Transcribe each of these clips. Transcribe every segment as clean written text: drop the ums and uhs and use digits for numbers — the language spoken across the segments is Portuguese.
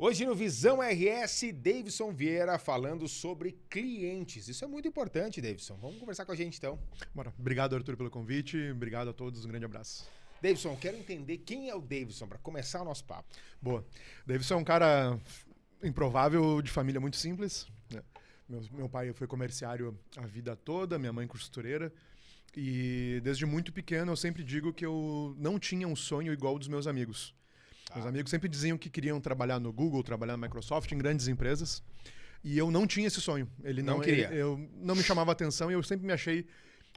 Hoje no Visão RS, Davidson Vieira falando sobre clientes. Isso é muito importante, Davidson. Vamos conversar com a gente então. Bora. Obrigado, Arthur, pelo convite. Obrigado a todos. Um grande abraço. Davidson, quero entender quem é o Davidson para começar o nosso papo. Boa. Davidson é um cara improvável, de família muito simples, né? Meu pai foi comerciário a vida toda, minha mãe costureira. E desde muito pequeno eu sempre digo que eu não tinha um sonho igual ao dos meus amigos. Meus amigos sempre diziam que queriam trabalhar no Google, trabalhar na Microsoft, em grandes empresas. E eu não tinha esse sonho. Ele não queria. Eu não me chamava atenção e eu sempre me achei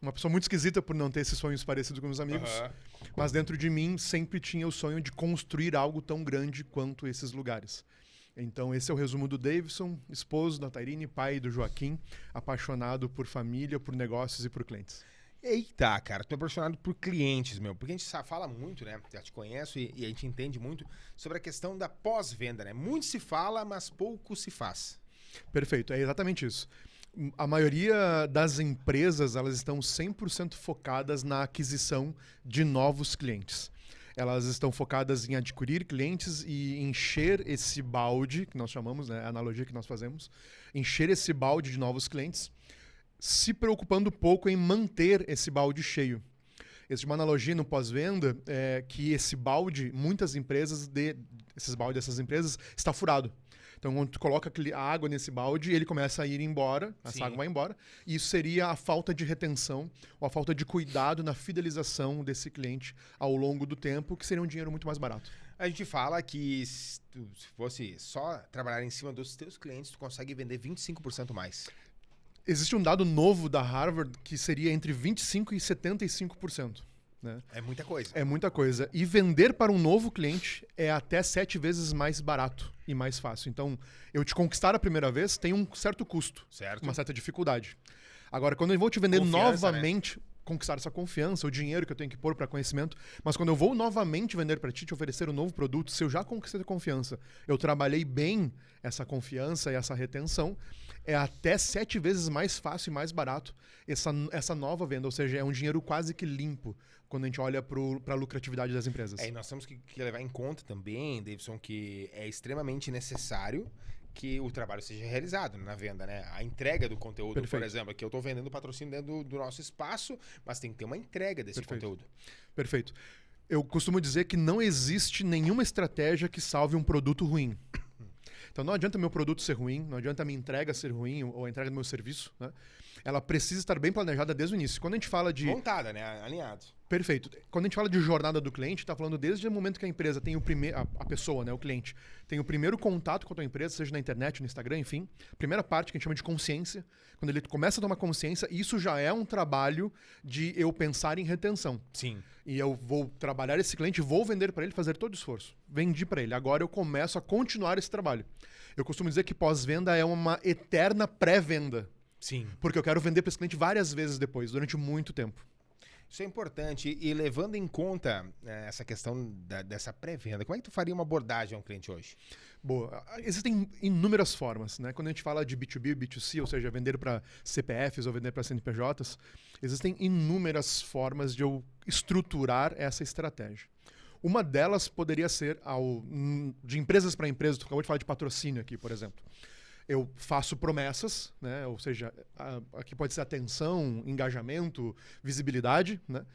uma pessoa muito esquisita por não ter esses sonhos parecidos com meus amigos. Mas dentro de mim sempre tinha o sonho de construir algo tão grande quanto esses lugares. Então esse é o resumo do Davidson, esposo da Tairine, pai do Joaquim, apaixonado por família, por negócios e por clientes. Eita, cara, tô apaixonado por clientes, meu, porque a gente fala muito, né? Já te conheço e a gente entende muito sobre a questão da pós-venda, né? Muito se fala, mas pouco se faz. Perfeito, é exatamente isso. A maioria das empresas, elas estão 100% focadas na aquisição de novos clientes. Elas estão focadas em adquirir clientes e encher esse balde, que nós chamamos, né, a analogia que nós fazemos, encher esse balde de novos clientes, se preocupando pouco em manter esse balde cheio. Existe uma analogia no pós-venda que esse balde, muitas empresas, esses baldes dessas empresas, está furado. Então, quando tu coloca a água nesse balde, ele começa a ir embora, essa água vai embora, e isso seria a falta de retenção ou a falta de cuidado na fidelização desse cliente ao longo do tempo, que seria um dinheiro muito mais barato. A gente fala que se fosse só trabalhar em cima dos teus clientes, tu consegue vender 25% mais. Existe um dado novo da Harvard que seria entre 25% e 75%. Né? É muita coisa. É muita coisa. E vender para um novo cliente é até 7 vezes mais barato e mais fácil. Então, eu te conquistar a primeira vez tem um certo custo, uma certa dificuldade. Agora, quando eu vou te vender novamente, conquistar essa confiança, o dinheiro que eu tenho que pôr para conhecimento, mas quando eu vou novamente vender para ti, te oferecer um novo produto, se eu já conquistei a confiança, eu trabalhei bem essa confiança e essa retenção, é até 7 vezes mais fácil e mais barato essa nova venda, ou seja, é um dinheiro quase que limpo quando a gente olha para a lucratividade das empresas. E nós temos que levar em conta também, Davidson, que é extremamente necessário que o trabalho seja realizado na venda, né? A entrega do conteúdo, por exemplo, que eu estou vendendo patrocínio dentro do nosso espaço, mas tem que ter uma entrega desse conteúdo. Perfeito. Eu costumo dizer que não existe nenhuma estratégia que salve um produto ruim. Então não adianta meu produto ser ruim, não adianta a minha entrega ser ruim ou a entrega do meu serviço, né? Ela precisa estar bem planejada desde o início. Quando a gente fala de... montada, né? Alinhado. Perfeito. Quando a gente fala de jornada do cliente, está falando desde o momento que a empresa tem o primeiro... A pessoa, né? O cliente, tem o primeiro contato com a tua empresa, seja na internet, no Instagram, enfim. Primeira parte que a gente chama de consciência. Quando ele começa a tomar consciência, isso já é um trabalho de eu pensar em retenção. Sim. E eu vou trabalhar esse cliente, vou vender para ele, fazer todo o esforço. Vendi para ele. Agora eu começo a continuar esse trabalho. Eu costumo dizer que pós-venda é uma eterna pré-venda. Sim. Porque eu quero vender para esse cliente várias vezes depois, durante muito tempo. Isso é importante. E levando em conta essa questão dessa pré-venda, como é que tu faria uma abordagem a um cliente hoje? Boa. Existem inúmeras formas, né? Quando a gente fala de B2B, B2C, ou seja, vender para CPFs ou vender para CNPJs, existem inúmeras formas de eu estruturar essa estratégia. Uma delas poderia ser de empresas para empresas. Tu acabou de falar de patrocínio aqui, por exemplo. Eu faço promessas, né? Ou seja, aqui pode ser atenção, engajamento, visibilidade, né?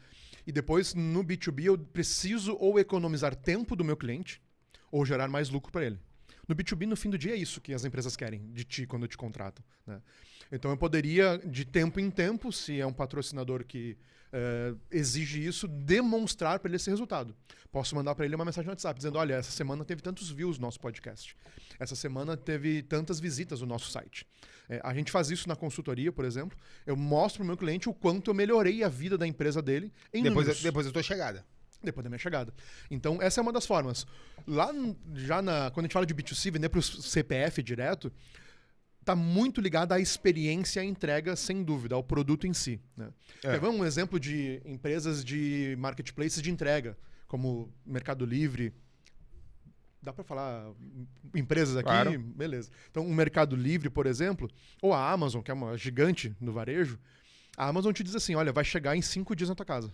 E depois, no B2B, eu preciso ou economizar tempo do meu cliente ou gerar mais lucro para ele. No B2B, no fim do dia, é isso que as empresas querem de ti quando te contratam, né? Então, eu poderia, de tempo em tempo, se é um patrocinador que exige isso, demonstrar para ele esse resultado. Posso mandar para ele uma mensagem no WhatsApp dizendo, olha, essa semana teve tantos views no nosso podcast. Essa semana teve tantas visitas no nosso site. A gente faz isso na consultoria, por exemplo. Eu mostro para o meu cliente o quanto eu melhorei a vida da empresa dele em números. Depois da tua chegada. Depois da minha chegada. Então, essa é uma das formas. Lá, quando a gente fala de B2C, vender para o CPF direto, está muito ligado à experiência e à entrega, sem dúvida, ao produto em si. Né? Quer ver um exemplo de empresas de marketplaces de entrega, como Mercado Livre? Dá para falar empresas aqui? Claro. Beleza. Então, o Mercado Livre, por exemplo, ou a Amazon, que é uma gigante no varejo, a Amazon te diz assim, olha, vai chegar em 5 dias na tua casa.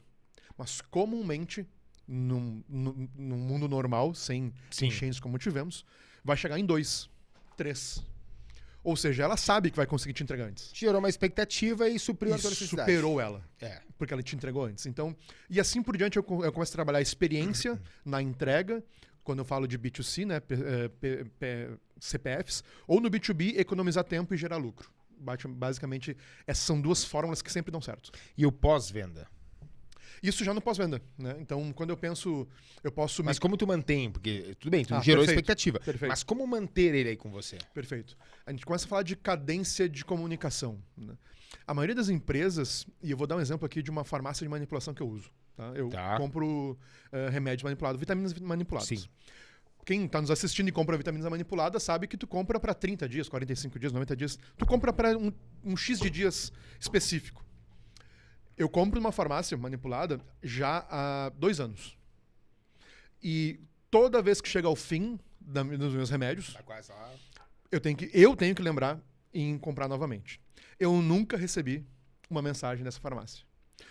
Mas comumente, num mundo normal, sem enchentes como tivemos, vai chegar em 2, 3. Ou seja, ela sabe que vai conseguir te entregar antes. Gerou uma expectativa e supriu a E tua necessidade. superou ela. Porque ela te entregou antes. Então, e assim por diante, eu começo a trabalhar a experiência na entrega, quando eu falo de B2C, né, CPFs, ou no B2B, economizar tempo e gerar lucro. Basicamente, essas são duas fórmulas que sempre dão certo. E o pós-venda? Isso já no pós-venda, né? Então, quando eu penso, eu posso... Mas como tu mantém? Porque, tudo bem, tu gerou perfeito, expectativa. perfeito. Mas como manter ele aí com você? Perfeito. A gente começa a falar de cadência de comunicação, né? A maioria das empresas, e eu vou dar um exemplo aqui de uma farmácia de manipulação que eu uso. Tá? Eu compro remédio manipulado, vitaminas manipuladas. Sim. Quem está nos assistindo e compra vitamina manipulada sabe que tu compra para 30 dias, 45 dias, 90 dias. Tu compra para um X de dias específico. Eu compro numa farmácia manipulada já há 2 anos. E toda vez que chega ao fim dos meus remédios, Tá quase lá. eu tenho que lembrar em comprar novamente. Eu nunca recebi uma mensagem dessa farmácia.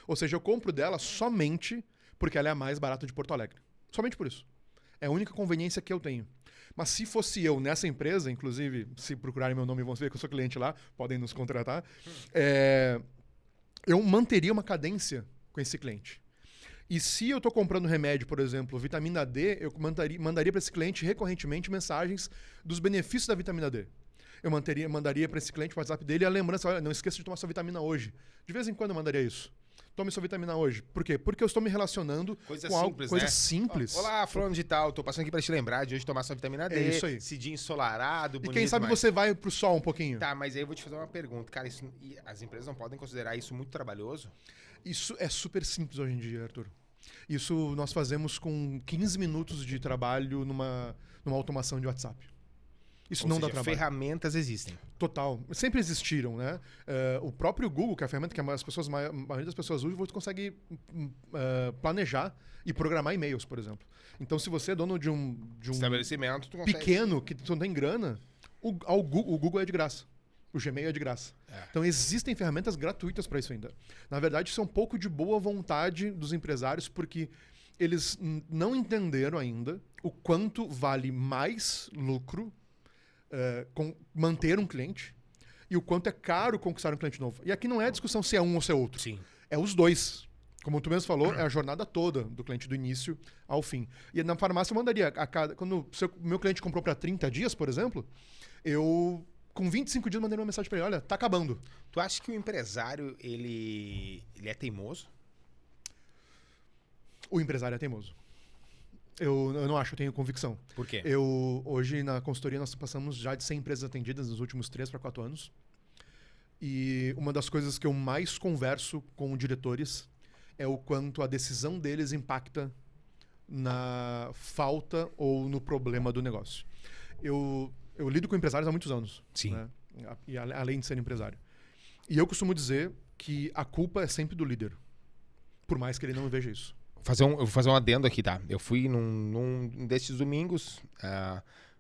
Ou seja, eu compro dela somente porque ela é a mais barata de Porto Alegre. Somente por isso. É a única conveniência que eu tenho. Mas se fosse eu nessa empresa, inclusive, se procurarem meu nome e vão ver que eu sou cliente lá, podem nos contratar, eu manteria uma cadência com esse cliente. E se eu estou comprando remédio, por exemplo, vitamina D, eu mandaria para esse cliente recorrentemente mensagens dos benefícios da vitamina D. Eu mandaria para esse cliente o WhatsApp dele a lembrança, olha, não esqueça de tomar sua vitamina hoje. De vez em quando eu mandaria isso. Tome sua vitamina hoje. Por quê? Porque eu estou me relacionando com algo, coisa simples. Olá, fulano de tal, tô passando aqui para te lembrar de hoje tomar sua vitamina D. É isso aí. Esse dia ensolarado, bonito. E quem sabe você vai pro sol um pouquinho. Tá, mas aí eu vou te fazer uma pergunta. Cara, as empresas não podem considerar isso muito trabalhoso? Isso é super simples hoje em dia, Arthur. Isso nós fazemos com 15 minutos de trabalho numa automação de WhatsApp. Isso não dá trabalho. Ferramentas existem. Total. Sempre existiram, né? O próprio Google, que é a ferramenta que a maioria das pessoas usam, você consegue planejar e programar e-mails, por exemplo. Então, se você é dono de um estabelecimento, tu consegue... pequeno, que tu não tem grana, o Google é de graça. O Gmail é de graça. Então, existem ferramentas gratuitas para isso ainda. Na verdade, isso é um pouco de boa vontade dos empresários, porque eles não entenderam ainda o quanto vale mais lucro manter um cliente e o quanto é caro conquistar um cliente novo. E aqui não é a discussão se é um ou se é outro. Sim. É os dois. Como tu mesmo falou, é a jornada toda do cliente, do início ao fim. E na farmácia eu mandaria, quando meu cliente comprou para 30 dias, por exemplo, eu, com 25 dias, mandei uma mensagem para ele, olha, tá acabando. Tu acha que o empresário, ele é teimoso? O empresário é teimoso. Eu não acho, eu tenho convicção. Por quê? Hoje, na consultoria, nós passamos já de 100 empresas atendidas nos últimos 3 para 4 anos. E uma das coisas que eu mais converso com diretores é o quanto a decisão deles impacta na falta ou no problema do negócio. Eu lido com empresários há muitos anos. Sim. Né? E além de ser empresário. E eu costumo dizer que a culpa é sempre do líder. Por mais que ele não veja isso. Eu vou fazer um adendo aqui, tá? Eu fui num desses domingos,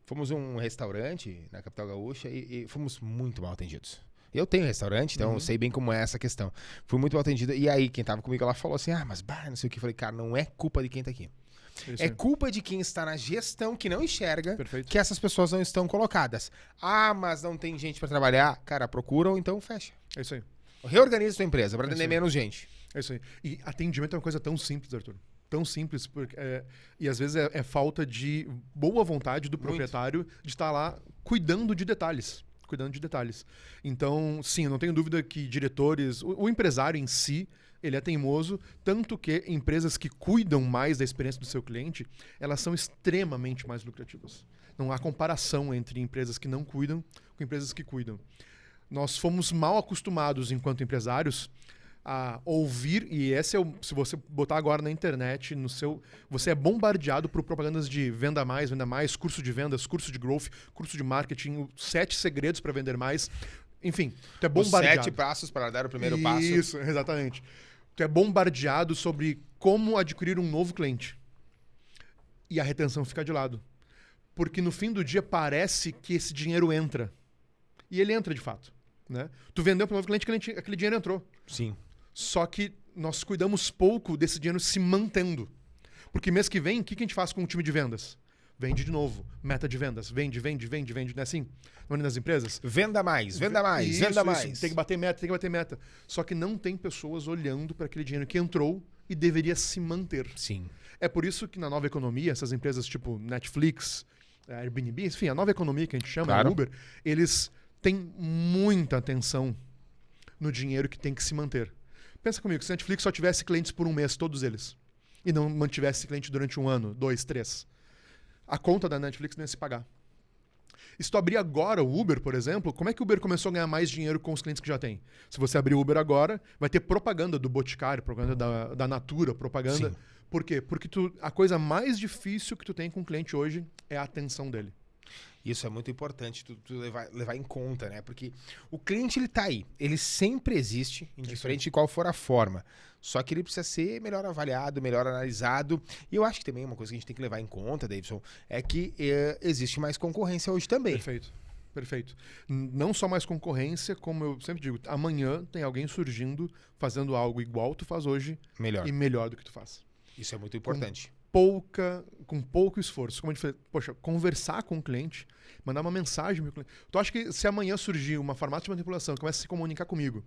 fomos a um restaurante na capital gaúcha e fomos muito mal atendidos. Eu tenho restaurante, então eu sei bem como é essa questão. Fui muito mal atendido. E aí, quem tava comigo, ela falou assim, mas não sei o que. Eu falei, cara, não é culpa de quem tá aqui. Isso é culpa de quem está na gestão que não enxerga Perfeito. que essas pessoas não estão colocadas. Mas não tem gente para trabalhar. Cara, procura ou então fecha. É isso aí. Reorganiza a tua empresa para atender menos gente. É isso aí. E atendimento é uma coisa tão simples, Arthur. Tão simples. E às vezes é falta de boa vontade do proprietário de estar lá cuidando de detalhes. Então, sim, eu não tenho dúvida que diretores... O empresário em si, ele é teimoso, tanto que empresas que cuidam mais da experiência do seu cliente, elas são extremamente mais lucrativas. Não há comparação entre empresas que não cuidam com empresas que cuidam. Nós fomos mal acostumados, enquanto empresários, a ouvir, e esse se você botar agora na internet, você é bombardeado por propagandas de venda mais, curso de vendas, curso de growth, curso de marketing, 7 segredos para vender mais. Enfim, tu é bombardeado. Os 7 passos para dar o primeiro passo. Isso, exatamente. Tu é bombardeado sobre como adquirir um novo cliente. E a retenção fica de lado. Porque no fim do dia parece que esse dinheiro entra. E ele entra de fato. Né? Tu vendeu para um novo cliente, aquele dinheiro entrou. Sim. Só que nós cuidamos pouco desse dinheiro se mantendo. Porque mês que vem, o que a gente faz com o time de vendas? vende de novo. Meta de vendas, vende, não é assim? Não é nas empresas? Venda mais, venda mais, Isso, venda isso. mais. Tem que bater meta. Só que não tem pessoas olhando para aquele dinheiro que entrou e deveria se manter. Sim. É por isso que na nova economia, essas empresas tipo Netflix, Airbnb, enfim, a nova economia que a gente chama, Claro. Uber, eles têm muita atenção no dinheiro que tem que se manter. Pensa comigo, se a Netflix só tivesse clientes por um mês, todos eles, e não mantivesse cliente durante 1 ano, 2, 3, a conta da Netflix não ia se pagar. E se tu abrir agora o Uber, por exemplo, como é que o Uber começou a ganhar mais dinheiro com os clientes que já tem? Se você abrir o Uber agora, vai ter propaganda do Boticário, propaganda da Natura, propaganda... Sim. Por quê? Porque a coisa mais difícil que tu tem com o cliente hoje é a atenção dele. Isso é muito importante tu levar em conta, né? Porque o cliente, ele tá aí. Ele sempre existe, indiferente de qual for a forma. Só que ele precisa ser melhor avaliado, melhor analisado. E eu acho que também uma coisa que a gente tem que levar em conta, Davidson, é que existe mais concorrência hoje também. Perfeito. Não só mais concorrência, como eu sempre digo, amanhã tem alguém surgindo, fazendo algo igual tu faz hoje Melhor. e melhor do que tu faz. Isso é muito importante. Com pouco esforço. Como a gente fala, poxa, conversar com o cliente, mandar uma mensagem pro cliente. Tu acha que se amanhã surgir uma farmácia de manipulação que comece a se comunicar comigo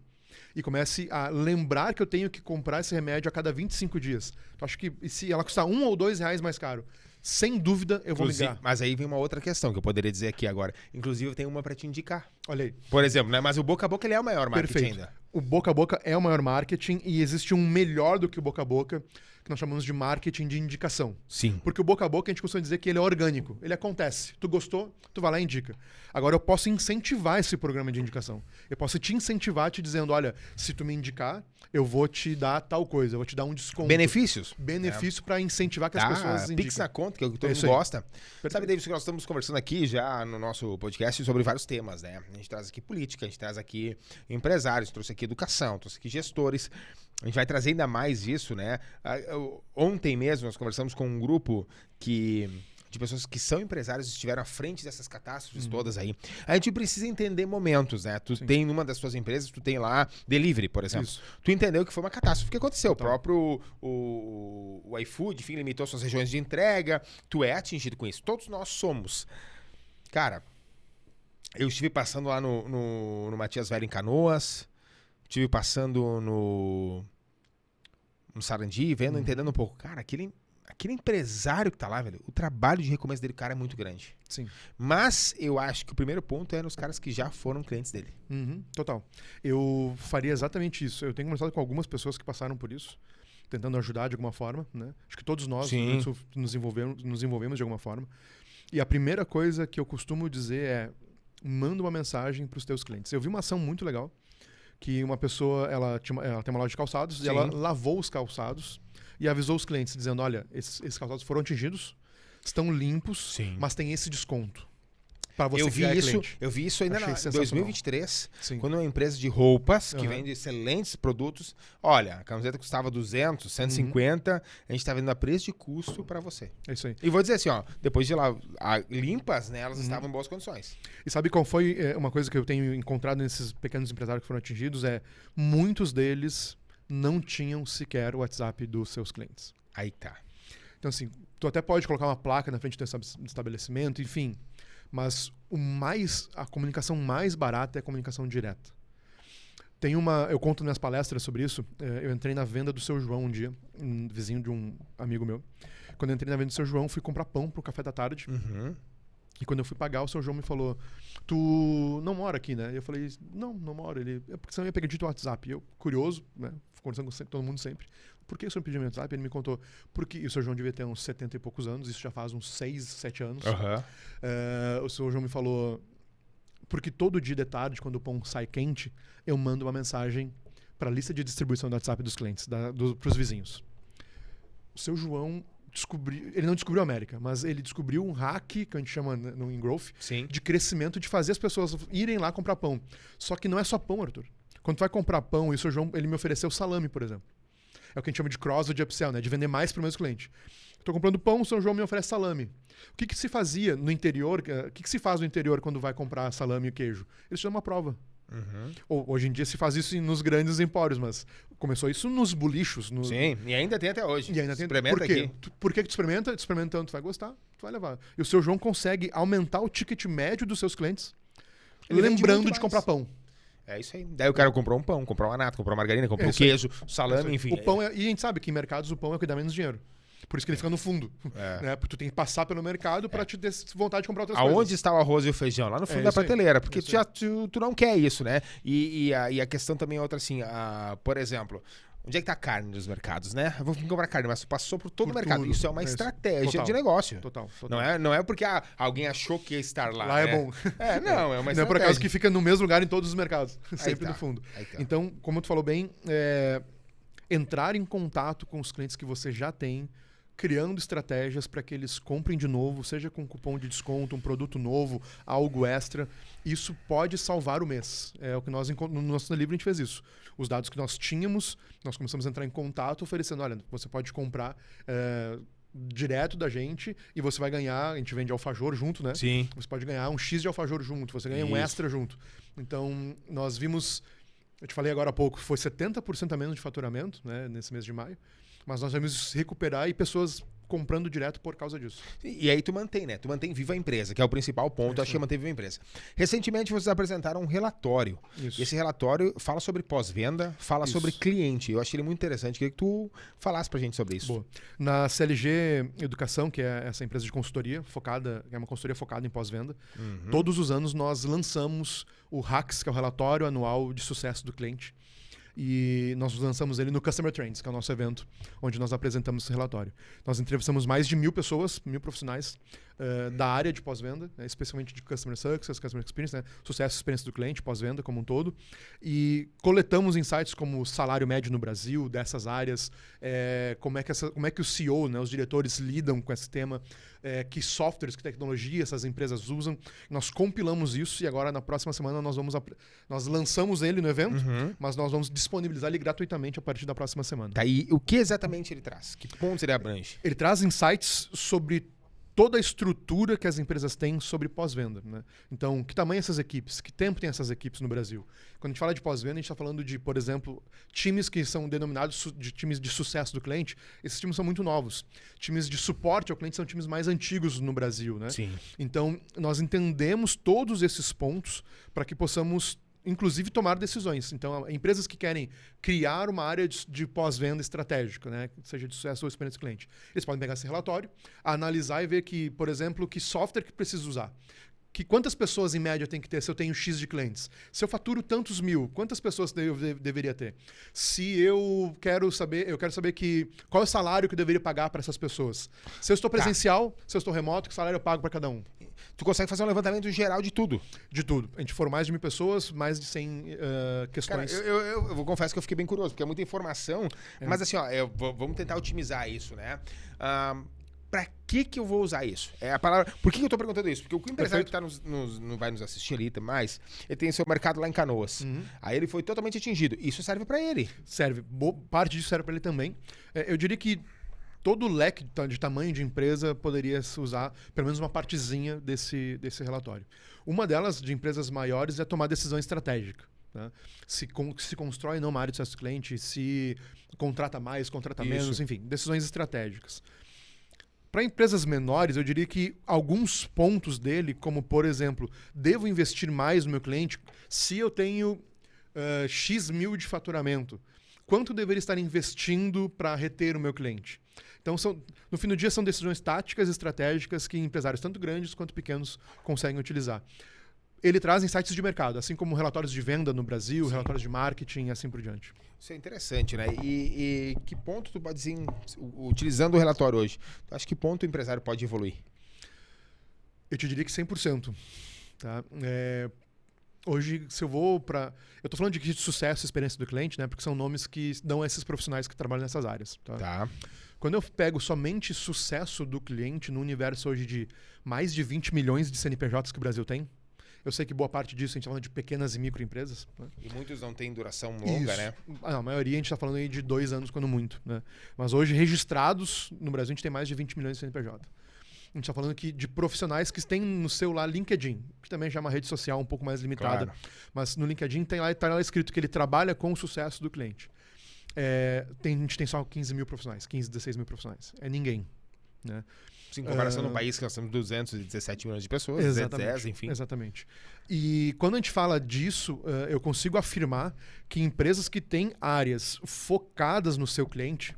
e comece a lembrar que eu tenho que comprar esse remédio a cada 25 dias, tu acha que se ela custar R$1 ou R$2 mais caro, sem dúvida eu vou ligar. Mas aí vem uma outra questão que eu poderia dizer aqui agora. Inclusive, eu tenho uma para te indicar. Olha aí. Por exemplo, né? Mas o boca a boca, ele é o maior marketing Perfeito. ainda. O boca a boca é o maior marketing e existe um melhor do que o boca a boca, que nós chamamos de marketing de indicação. Sim. Porque o boca a boca a gente costuma dizer que ele é orgânico, ele acontece. Tu gostou, tu vai lá e indica. Agora eu posso incentivar esse programa de indicação. Eu posso te incentivar te dizendo, olha, se tu me indicar, eu vou te dar tal coisa, eu vou te dar um desconto. Benefícios. Benefício para incentivar que as pessoas indiquem. Pix na conta, que é o que todo mundo gosta. Sabe, David, que nós estamos conversando aqui já no nosso podcast sobre vários temas, né? A gente traz aqui política, a gente traz aqui empresários, trouxe aqui educação, trouxe aqui gestores. A gente vai trazer ainda mais isso, né? Ontem mesmo nós conversamos com um grupo de pessoas que são empresários e estiveram à frente dessas catástrofes todas aí. A gente precisa entender momentos, né? Tu tem numa das suas empresas, tu tem lá delivery, por exemplo. Isso. Tu entendeu que foi uma catástrofe que aconteceu. Total. O próprio o iFood, enfim, limitou suas regiões de entrega. Tu é atingido com isso. Todos nós somos. Cara, eu estive passando lá no Matias Velho em Canoas. Estive passando no Sarandi, vendo, entendendo um pouco. Cara, aquele empresário que tá lá, velho, o trabalho de recomeço dele, cara, é muito grande. Sim. Mas eu acho que o primeiro ponto é nos caras que já foram clientes dele. Total. Eu faria exatamente isso. Eu tenho conversado com algumas pessoas que passaram por isso, tentando ajudar de alguma forma, né? Acho que todos nós nos envolvemos de alguma forma. E a primeira coisa que eu costumo dizer é, manda uma mensagem para os teus clientes. Eu vi uma ação muito legal, que uma pessoa, ela tem uma loja de calçados, e ela lavou os calçados e avisou os clientes, dizendo, olha, esses calçados foram atingidos, estão limpos, mas tem esse desconto para você cliente. Eu vi isso ainda em 2023, Sim. quando uma empresa de roupas, que vende excelentes produtos, olha, a camiseta custava 200, 150, a gente tá vendendo a preço de custo para você. É isso aí. E vou dizer assim, ó, depois de lá limpas, né, elas estavam em boas condições. E sabe qual foi uma coisa que eu tenho encontrado nesses pequenos empresários que foram atingidos? Muitos deles não tinham sequer o WhatsApp dos seus clientes. Aí tá. Então, assim, tu até pode colocar uma placa na frente do estabelecimento, enfim, mas a comunicação mais barata é a comunicação direta. Eu conto nas minhas palestras sobre isso. Eu entrei na venda do Seu João um dia, um vizinho de um amigo meu. Quando eu entrei na venda do Seu João, fui comprar pão pro café da tarde. E quando eu fui pagar, o Seu João me falou, tu não mora aqui, né? Eu falei, não moro. Ele, porque você não ia pedir teu WhatsApp. E eu, curioso, né? Conversando com todo mundo sempre. Por que o senhor pediu meu WhatsApp? Ele me contou, porque o Seu João devia ter uns 70 e poucos anos, isso já faz uns 6, 7 anos. O Seu João me falou, porque todo dia de tarde, quando o pão sai quente, eu mando uma mensagem para a lista de distribuição do WhatsApp dos clientes, para os vizinhos. O Seu João ele não descobriu a América, mas ele descobriu um hack, que a gente chama no Ingrowth, de crescimento, de fazer as pessoas irem lá comprar pão. Só que não é só pão, Arthur. Quando tu vai comprar pão, e o Seu João, ele me ofereceu salame, por exemplo. É o que a gente chama de cross ou de upsell, né? De vender mais para o mesmo cliente. Estou comprando pão, o São João me oferece salame. O que se fazia no interior? O que se faz no interior quando vai comprar salame e queijo? Eles te dão uma prova. Hoje em dia se faz isso nos grandes empórios, mas começou isso nos bolichos. Sim, e ainda tem até hoje. E ainda tem. Experimenta Por quê? aqui. Por que tu experimenta? Tu experimenta, tu vai gostar, tu vai levar. E o seu João consegue aumentar o ticket médio dos seus clientes, Ele vende lembrando muito de mais. comprar pão. É isso aí. Daí o cara comprou um pão, comprou uma nata, comprou uma margarina, comprou um isso aí. queijo, salame, enfim. O pão e a gente sabe que em mercados o pão é o que dá menos dinheiro. Por isso que ele fica no fundo. Né? Porque tu tem que passar pelo mercado pra te ter vontade de comprar outras coisas. Aonde está o arroz e o feijão? Lá no fundo da prateleira. Porque tu não quer isso, né? E a questão também é outra assim. Por exemplo, onde é que tá a carne nos mercados, né? Eu vou comprar carne, mas tu passou por todo o mercado. Isso é uma estratégia de negócio. Total. Não é porque alguém achou que ia estar lá. Lá né? é bom. Não, é uma estratégia. Não é por acaso que fica no mesmo lugar em todos os mercados. Sempre tá. no fundo. Tá. Então, como tu falou bem, entrar em contato com os clientes que você já tem, criando estratégias para que eles comprem de novo, seja com cupom de desconto, um produto novo, algo extra. Isso pode salvar o mês. É o que nós, no nosso livro, a gente fez isso. Os dados que nós tínhamos, nós começamos a entrar em contato oferecendo, olha, você pode comprar direto da gente e você vai ganhar, a gente vende alfajor junto, né? Sim. Você pode ganhar um X de alfajor junto, você ganha um extra junto. Então, nós vimos, eu te falei agora há pouco, foi 70% a menos de faturamento, né, nesse mês de maio. Mas nós vamos recuperar e pessoas comprando direto por causa disso. E aí tu mantém, né? Tu mantém viva a empresa, que é o principal ponto. Acho que manter viva a empresa. Recentemente vocês apresentaram um relatório. Isso. E esse relatório fala sobre pós-venda, fala sobre cliente. Eu achei ele muito interessante. Queria que tu falasse pra gente sobre isso. Boa. Na CLG Educação, que é essa empresa de consultoria focada, é uma consultoria focada em pós-venda, todos os anos nós lançamos o HACS, que é o relatório anual de sucesso do cliente. E nós lançamos ele no Customer Trends, que é o nosso evento, onde nós apresentamos esse relatório. Nós entrevistamos mais de 1.000 pessoas, 1.000 profissionais da área de pós-venda, né, especialmente de Customer Success, Customer Experience, né, sucesso e experiência do cliente, pós-venda como um todo. E coletamos insights como o salário médio no Brasil, dessas áreas, como é que o CEO, né, os diretores lidam com esse tema, que softwares, que tecnologia essas empresas usam. Nós compilamos isso e agora na próxima semana nós lançamos ele no evento, mas nós vamos disponibilizar ele gratuitamente a partir da próxima semana. Tá, e o que exatamente ele traz? Que pontos ele abrange? Ele traz insights sobre toda a estrutura que as empresas têm sobre pós-venda. Né? Então, que tamanho essas equipes? Que tempo tem essas equipes no Brasil? Quando a gente fala de pós-venda, a gente está falando de, por exemplo, times que são denominados de times de sucesso do cliente. Esses times são muito novos. Times de suporte ao cliente são times mais antigos no Brasil. Né? Sim. Então, nós entendemos todos esses pontos para que possamos inclusive tomar decisões. Então, empresas que querem criar uma área de pós-venda estratégica, né, seja de sucesso ou experiência do cliente, eles podem pegar esse relatório, analisar e ver que, por exemplo, que software que precisa usar. Quantas pessoas em média tem que ter se eu tenho X de clientes? Se eu faturo tantos mil, quantas pessoas eu deveria ter? Se eu quero saber qual é o salário que eu deveria pagar para essas pessoas? Se eu estou presencial, se eu estou remoto, que salário eu pago para cada um? Tu consegue fazer um levantamento geral de tudo? De tudo. A gente for mais de 1.000 pessoas, mais de 100 questões. Cara, eu vou confesso que eu fiquei bem curioso, porque é muita informação. Mas assim, ó, vamos tentar otimizar isso, né? Pra que eu vou usar isso? É a palavra. Por que eu tô perguntando isso? Porque o empresário que tá vai nos assistir ali, mais, ele tem seu mercado lá em Canoas. Aí ele foi totalmente atingido. Isso serve pra ele. Serve. Parte disso serve pra ele também. Eu diria que todo o leque de tamanho de empresa poderia se usar pelo menos uma partezinha desse relatório. Uma delas, de empresas maiores, é tomar decisão estratégica. Né? Se constrói não uma área de sucesso do cliente, se contrata mais, contrata menos, enfim, decisões estratégicas. Para empresas menores, eu diria que alguns pontos dele, como, por exemplo, devo investir mais no meu cliente se eu tenho X mil de faturamento. Quanto deveria estar investindo para reter o meu cliente? Então, no fim do dia, são decisões táticas e estratégicas que empresários, tanto grandes quanto pequenos, conseguem utilizar. Ele traz insights de mercado, assim como relatórios de venda no Brasil, relatórios de marketing e assim por diante. Isso é interessante, né? E que ponto tu pode dizer, utilizando o relatório hoje, tu acha que ponto o empresário pode evoluir? Eu te diria que 100%. Tá? Hoje, se eu vou para... Eu estou falando de sucesso e experiência do cliente, né? Porque são nomes que dão a esses profissionais que trabalham nessas áreas. Tá? Quando eu pego somente sucesso do cliente no universo hoje de mais de 20 milhões de CNPJs que o Brasil tem, eu sei que boa parte disso a gente está falando de pequenas e microempresas. Né? E muitos não têm duração longa, né? A maioria a gente está falando aí de 2 anos, quando muito. Né? Mas hoje, registrados no Brasil, a gente tem mais de 20 milhões de CNPJ. A gente está falando aqui de profissionais que têm no seu lá LinkedIn, que também já é uma rede social um pouco mais limitada. Claro. Mas no LinkedIn tá lá escrito que ele trabalha com o sucesso do cliente. A gente tem só 15 mil profissionais, 15, 16 mil profissionais. É ninguém, né? Sim, em comparação no país que nós temos 217 milhões de pessoas, Exatamente, 210, enfim. Exatamente. E quando a gente fala disso, eu consigo afirmar que empresas que têm áreas focadas no seu cliente,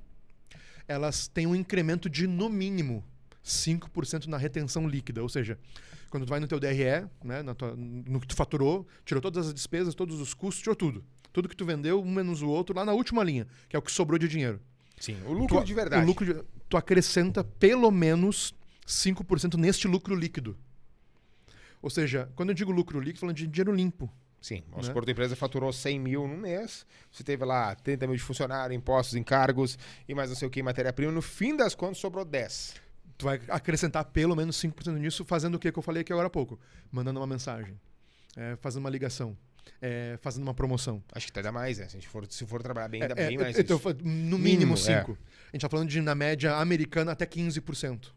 elas têm um incremento de, no mínimo, 5% na retenção líquida. Ou seja, quando tu vai no teu DRE, né, no que tu faturou, tirou todas as despesas, todos os custos, tirou tudo. Tudo que tu vendeu, um menos o outro, lá na última linha, que é o que sobrou de dinheiro. Sim, o lucro de verdade. Tu acrescenta pelo menos 5% neste lucro líquido. Ou seja, quando eu digo lucro líquido, falando de dinheiro limpo. Sim, vamos supor que a empresa faturou 100 mil no mês, você teve lá 30 mil de funcionário, impostos, encargos e mais não sei o que, matéria-prima, no fim das contas sobrou 10. Tu vai acrescentar pelo menos 5% nisso, fazendo o que eu falei aqui agora há pouco. Mandando uma mensagem, fazendo uma ligação, fazendo uma promoção. Acho que até mais, né? Se for trabalhar bem, ainda bem mais então, isso. No mínimo 5%. A gente tá falando de, na média americana, até 15%.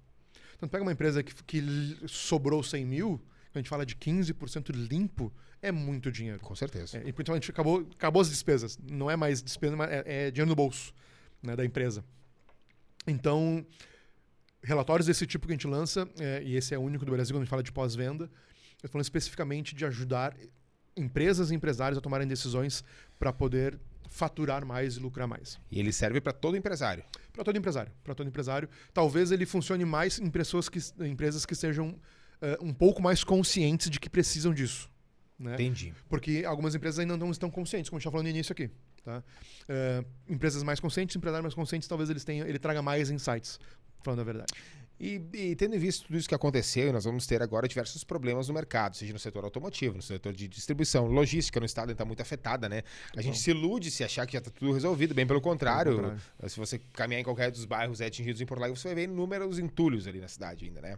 Então, pega uma empresa que sobrou 100 mil, quando a gente fala de 15% limpo, é muito dinheiro. Com certeza. E principalmente acabou as despesas. Não é mais despesa, mas é dinheiro no bolso, né, da empresa. Então, relatórios desse tipo que a gente lança, e esse é o único do Brasil quando a gente fala de pós-venda, eu tô falando especificamente de ajudar empresas e empresários a tomarem decisões para poder faturar mais e lucrar mais. E ele serve para todo empresário. Para todo empresário. Talvez ele funcione mais em empresas que sejam um pouco mais conscientes de que precisam disso. Né? Entendi. Porque algumas empresas ainda não estão conscientes, como a gente está falando no início aqui. Tá? Empresas mais conscientes, empresários mais conscientes, talvez ele traga mais insights, falando a verdade. E tendo visto tudo isso que aconteceu, nós vamos ter agora diversos problemas no mercado, seja no setor automotivo, no setor de distribuição, logística no estado está muito afetada, né? A gente se ilude se achar que já está tudo resolvido, bem pelo contrário. Se você caminhar em qualquer dos bairros atingidos em Porto Alegre, você vai ver inúmeros entulhos ali na cidade ainda, né?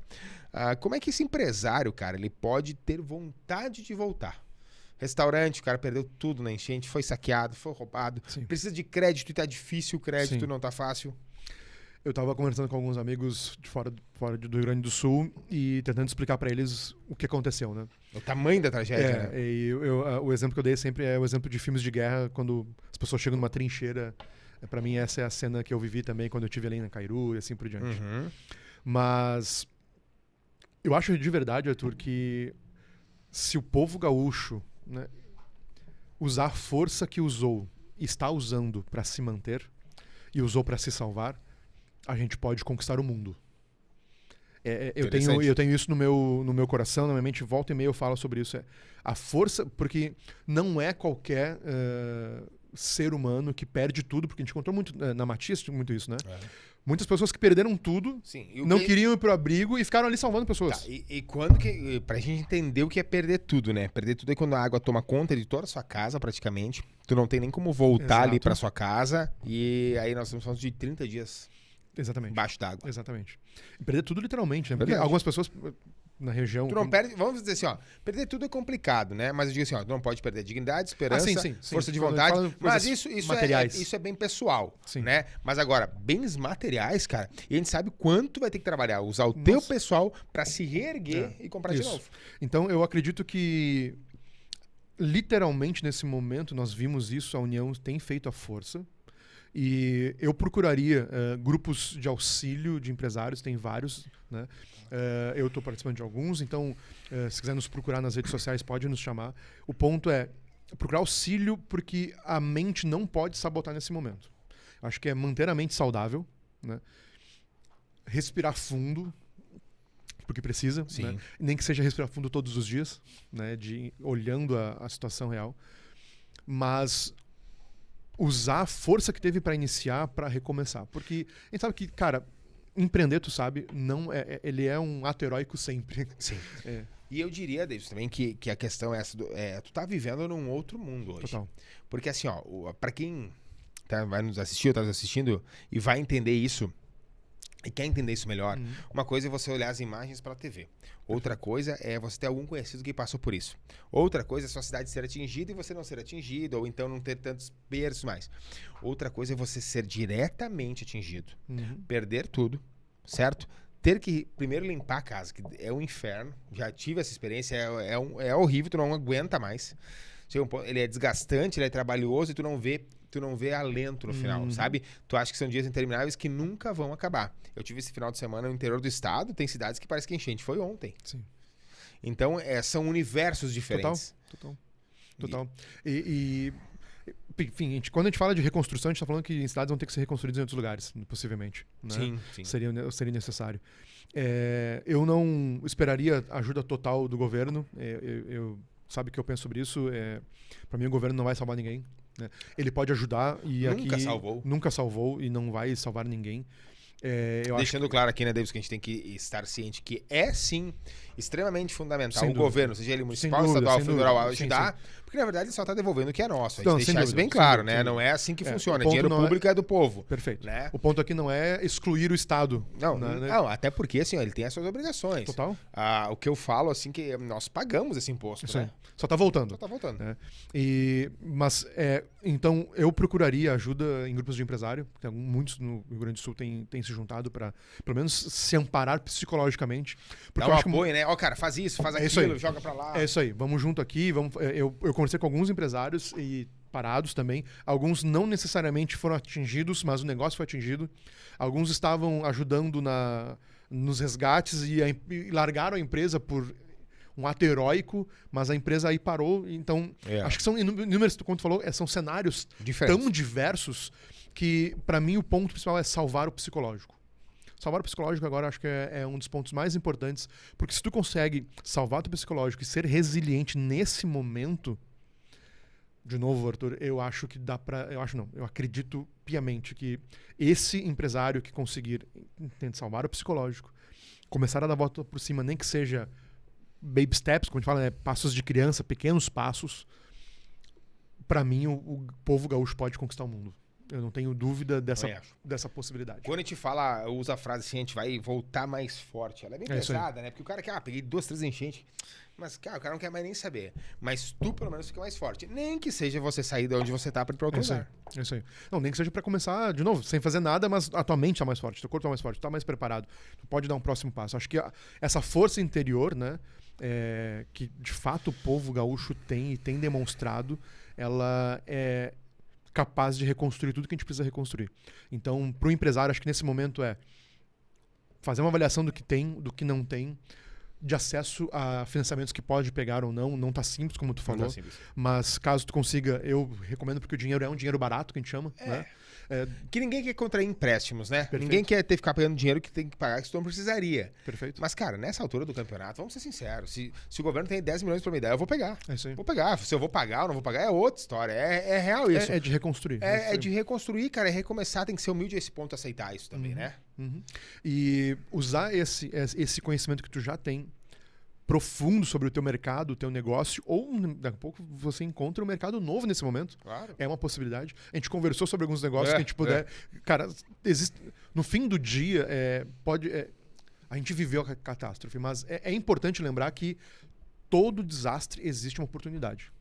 Como é que esse empresário, cara, ele pode ter vontade de voltar? Restaurante, o cara perdeu tudo na enchente, foi saqueado, foi roubado, precisa de crédito e tá difícil o crédito, não tá fácil. Eu estava conversando com alguns amigos de fora do Rio Grande do Sul e tentando explicar para eles o que aconteceu, né? O tamanho da tragédia, né? E o exemplo que eu dei sempre é o exemplo de filmes de guerra, quando as pessoas chegam numa trincheira. Para mim, essa é a cena que eu vivi também quando eu estive ali na Cairu e assim por diante. Uhum. Mas eu acho de verdade, Arthur, que se o povo gaúcho, né, usar a força que usou e está usando para se manter e usou para se salvar, a gente pode conquistar o mundo. Eu tenho isso no meu coração, na minha mente, volta e meia eu falo sobre isso. A força, porque não é qualquer ser humano que perde tudo, porque a gente encontrou muito na Matias, muito isso, né? Muitas pessoas que perderam tudo, não queriam ir pro abrigo e ficaram ali salvando pessoas. Tá, e quando que... Pra gente entender o que é perder tudo, né? Perder tudo é quando a água toma conta de toda a sua casa, praticamente. Tu não tem nem como voltar ali pra sua casa. E aí nós estamos falando de 30 dias... Exatamente. Embaixo d'água. Exatamente. E perder tudo literalmente, né? Porque algumas pessoas na região... Tu não perde... Vamos dizer assim, ó. Perder tudo é complicado, né? Mas eu digo assim, ó. Tu não pode perder dignidade, esperança, força de vontade. Mas isso é bem pessoal, né? Mas agora, bens materiais, cara, e a gente sabe quanto tu vai ter que trabalhar. Usar o teu pessoal pra se reerguer e comprar de novo. Então, eu acredito que literalmente nesse momento nós vimos isso, a União tem feito a força. E eu procuraria grupos de auxílio de empresários, tem vários, né? Eu estou participando de alguns, então se quiser nos procurar nas redes sociais, pode nos chamar. O ponto é procurar auxílio porque a mente não pode sabotar nesse momento. Acho que é manter a mente saudável, né? Respirar fundo, porque precisa, né? Nem que seja respirar fundo todos os dias, né? Olhando a situação real. Mas... usar a força que teve para iniciar, para recomeçar. Porque a gente sabe que, cara, empreender, tu sabe, ele é um ato heróico sempre. Sim. E eu diria, Davis, também que a questão é essa, tu tá vivendo num outro mundo hoje. Total. Porque assim, ó, pra quem vai nos assistir ou tá nos assistindo e vai entender isso, e quer entender isso melhor, uma coisa é você olhar as imagens pela TV. Outra coisa é você ter algum conhecido que passou por isso. Outra coisa é a sua cidade ser atingida e você não ser atingido, ou então não ter tantos perdas mais. Outra coisa é você ser diretamente atingido. Perder tudo, certo? ter que primeiro limpar a casa, que é um inferno. Já tive essa experiência, é horrível, tu não aguenta mais. Ele é desgastante, ele é trabalhoso e tu não vê alento no final, sabe? Tu acha que são dias intermináveis que nunca vão acabar. Eu tive esse final de semana no interior do estado, tem cidades que parece que a enchente foi ontem. Sim. Então, são universos diferentes. Total. Enfim, quando a gente fala de reconstrução, a gente está falando que em cidades vão ter que ser reconstruídas em outros lugares, possivelmente. Né? Sim. Seria necessário. Eu não esperaria ajuda total do governo. Sabe que eu penso sobre isso. Para mim, o governo não vai salvar ninguém. Né? Ele pode ajudar e nunca salvou e não vai salvar ninguém. Deixando claro aqui, né, Davis, que a gente tem que estar ciente que sim, extremamente fundamental governo, seja ele municipal, estadual, federal, ajudar, porque na verdade ele só está devolvendo o que é nosso. A gente deixar isso bem claro, né? Não é assim que funciona. Dinheiro público é do povo. Perfeito. Né? O ponto aqui não é excluir o Estado. Não, até porque assim, ele tem as suas obrigações. Total. O que eu falo, assim, que nós pagamos esse imposto. Isso né? aí. Só está voltando. Né? Então, eu procuraria ajuda em grupos de empresário, porque muitos no Rio Grande do Sul têm se juntado para, pelo menos, se amparar psicologicamente. Dá um apoio, né? Cara, faz isso, faz aquilo, joga para lá. É isso aí. Vamos junto aqui. Eu conversei com alguns empresários e parados também. Alguns não necessariamente foram atingidos, mas o negócio foi atingido. Alguns estavam ajudando nos resgates e largaram a empresa por um ato heróico, mas a empresa aí parou. Então, acho que são inúmeros, como tu falou, são cenários tão diversos que, para mim, o ponto principal é salvar o psicológico. Salvar o psicológico agora acho que é um dos pontos mais importantes, porque se tu consegue salvar o psicológico e ser resiliente nesse momento, de novo, Arthur, eu acho que dá pra... Eu acredito piamente que esse empresário que conseguir salvar o psicológico, começar a dar a volta por cima, nem que seja baby steps, como a gente fala, né? Passos de criança, pequenos passos, para mim o povo gaúcho pode conquistar o mundo. Eu não tenho dúvida dessa possibilidade. Quando a gente usa a frase assim, a gente vai voltar mais forte. Ela é bem pesada, né? Porque o cara quer, peguei 2, 3 enchentes. Mas, cara, o cara não quer mais nem saber. Mas tu, pelo menos, fica mais forte. Nem que seja você sair de onde você tá pra ir pra outro lugar. É isso aí. Não, nem que seja pra começar, de novo, sem fazer nada, mas a tua mente tá mais forte, teu corpo tá mais forte, tu tá mais preparado. Tu pode dar um próximo passo. Acho que essa força interior, né, que de fato o povo gaúcho tem e tem demonstrado, ela é capaz de reconstruir tudo que a gente precisa reconstruir. Então, pro empresário, acho que nesse momento fazer uma avaliação do que tem, do que não tem, de acesso a financiamentos que pode pegar ou não tá simples, como tu falou, mas caso tu consiga, eu recomendo, porque o dinheiro é um dinheiro barato, que a gente chama, né? Que ninguém quer contrair empréstimos, né? Perfeito. Ninguém quer ficar pagando dinheiro que tem que pagar, que tu não precisaria. Perfeito. Mas, cara, nessa altura do campeonato, vamos ser sinceros, se o governo tem 10 milhões pra me dar, eu vou pegar. É isso aí. Vou pegar. Se eu vou pagar ou não vou pagar, é outra história. É real isso. É de reconstruir. É de reconstruir, cara. É recomeçar. Tem que ser humilde a esse ponto, aceitar isso também, né? E usar esse conhecimento que tu já tem profundo sobre o teu mercado, o teu negócio, ou daqui a pouco você encontra um mercado novo nesse momento. Claro. É uma possibilidade. A gente conversou sobre alguns negócios que a gente puder... Cara, no fim do dia, a gente viveu a catástrofe, mas é importante lembrar que todo desastre existe uma oportunidade.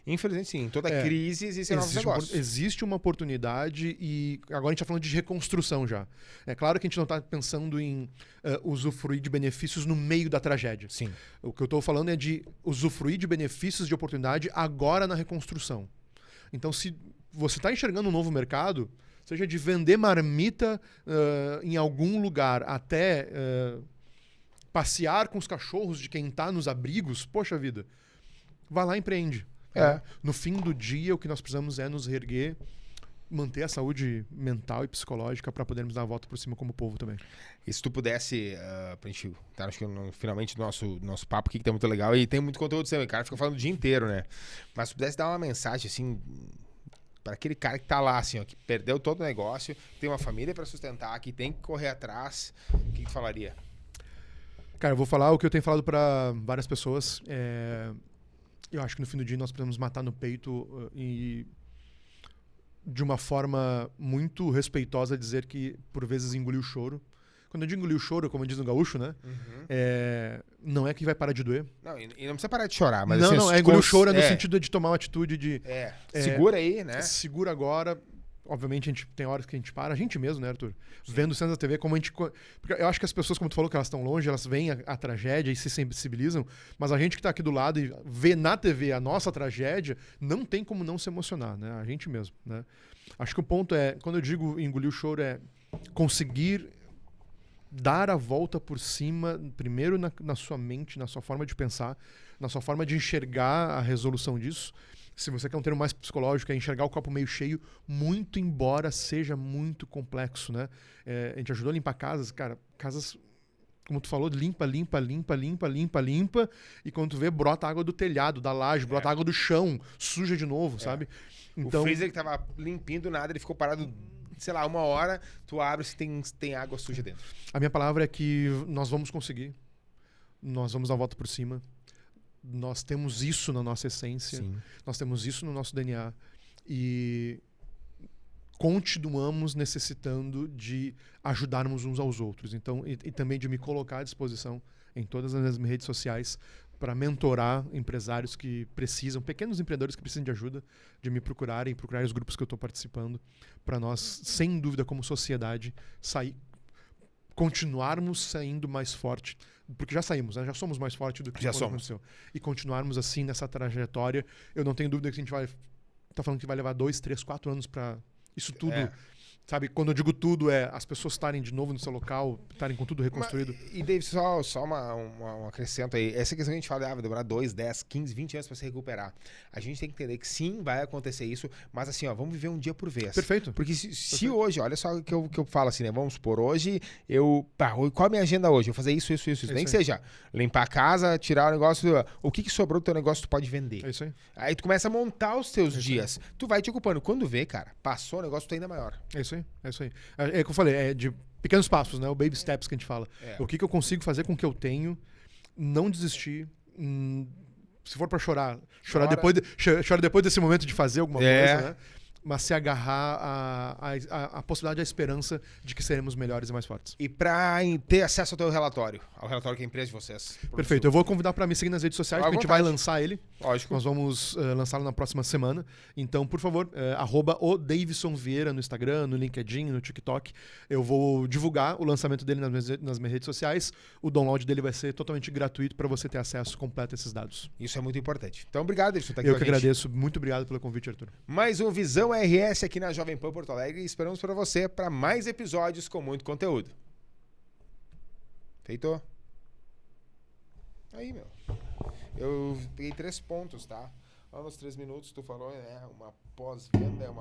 Infelizmente, sim. Em toda crise existem novos negócios. Existe uma oportunidade e agora a gente está falando de reconstrução já. É claro que a gente não está pensando em usufruir de benefícios no meio da tragédia. Sim. O que eu estou falando é de usufruir de benefícios de oportunidade agora na reconstrução. Então, se você está enxergando um novo mercado, seja de vender marmita em algum lugar até passear com os cachorros de quem está nos abrigos, poxa vida, vai lá e empreende. No fim do dia, o que nós precisamos é nos reerguer, manter a saúde mental e psicológica para podermos dar a volta por cima como povo também. E se tu pudesse, pra gente, acho que finalmente nosso papo aqui que tá muito legal e tem muito conteúdo também, cara, fica falando o dia inteiro, né? Mas se tu pudesse dar uma mensagem, assim, para aquele cara que tá lá, assim, ó, que perdeu todo o negócio, tem uma família para sustentar, que tem que correr atrás, o que tu falaria? Cara, eu vou falar o que eu tenho falado para várias pessoas. Eu acho que no fim do dia nós precisamos matar no peito e de uma forma muito respeitosa dizer que por vezes engolir o choro. Quando eu digo engolir o choro, como diz no gaúcho, né? Não é que vai parar de doer. Não, e não precisa parar de chorar, mas não, engolir o choro no sentido de tomar uma atitude de... segura aí, né? Segura agora, Obviamente, a gente tem horas que a gente para, a gente mesmo, né, Arthur? Sim. Vendo cenas da TV, como a gente... Porque eu acho que as pessoas, como tu falou, que elas estão longe, elas veem a tragédia e se sensibilizam, mas a gente que tá aqui do lado e vê na TV a nossa tragédia, não tem como não se emocionar, né? A gente mesmo, né? Acho que o ponto é, quando eu digo engolir o choro, é conseguir dar a volta por cima, primeiro na sua mente, na sua forma de pensar, na sua forma de enxergar a resolução disso. Se você quer um termo mais psicológico, é enxergar o copo meio cheio, muito embora seja muito complexo, né? A gente ajudou a limpar casas, cara, casas, como tu falou, limpa, e quando tu vê, brota água do telhado, da laje, brota água do chão, suja de novo, sabe? Então, o freezer que tava limpinho do nada, ele ficou parado, sei lá, 1 hora, tu abre e tem água suja dentro. A minha palavra é que nós vamos conseguir, nós vamos dar a volta por cima. Nós temos isso na nossa essência, Sim. Nós temos isso no nosso DNA e continuamos necessitando de ajudarmos uns aos outros. Então, e também de me colocar à disposição em todas as minhas redes sociais para mentorar empresários que precisam, pequenos empreendedores que precisam de ajuda, de me procurarem, procurar os grupos que eu estou participando, para nós, sem dúvida, como sociedade, continuarmos saindo mais forte. Porque já saímos, né? Já somos mais fortes do que já somos. Aconteceu. E continuarmos assim nessa trajetória, eu não tenho dúvida que a gente vai... Tá falando que vai levar 2, 3, 4 anos para isso tudo... Sabe, quando eu digo tudo, as pessoas estarem de novo no seu local, estarem com tudo reconstruído. E David, só um acrescento aí. Essa questão que a gente fala, vai demorar 2, 10, 15, 20 anos para se recuperar. A gente tem que entender que sim, vai acontecer isso, mas assim, ó, vamos viver um dia por vez. Perfeito. Porque se hoje, olha só o que eu falo assim, né? Vamos supor, hoje qual a minha agenda hoje? Eu vou fazer isso. Nem que seja limpar a casa, tirar o negócio, o que sobrou do teu negócio tu pode vender. É isso aí. Aí tu começa a montar os teus dias. Tu vai te ocupando. Quando vê, cara, passou o negócio, tu é ainda maior. É isso aí. É isso aí. É o que eu falei, é de pequenos passos, né? O baby steps que a gente fala. O que eu consigo fazer com o que eu tenho, não desistir. Se for pra chorar depois desse momento de fazer alguma coisa, né? Mas se agarrar à possibilidade, à esperança de que seremos melhores e mais fortes. E para ter acesso ao teu relatório, ao relatório que é a empresa de vocês. Perfeito. Eu vou convidar para me seguir nas redes sociais, porque a gente vai lançar ele. Lógico. Nós vamos lançá-lo na próxima semana. Então, por favor, @o Davidson Vieira no Instagram, no LinkedIn, no TikTok. Eu vou divulgar o lançamento dele nas minhas redes sociais. O download dele vai ser totalmente gratuito para você ter acesso completo a esses dados. Isso é muito importante. Então, obrigado, Edson. Eu que agradeço. Muito obrigado pelo convite, Arthur. Mais um Visão RS aqui na Jovem Pan Porto Alegre e esperamos para você para mais episódios com muito conteúdo. Feito? Aí, meu. Eu peguei 3 pontos, tá? Lá nos 3 minutos tu falou, uma pós-venda,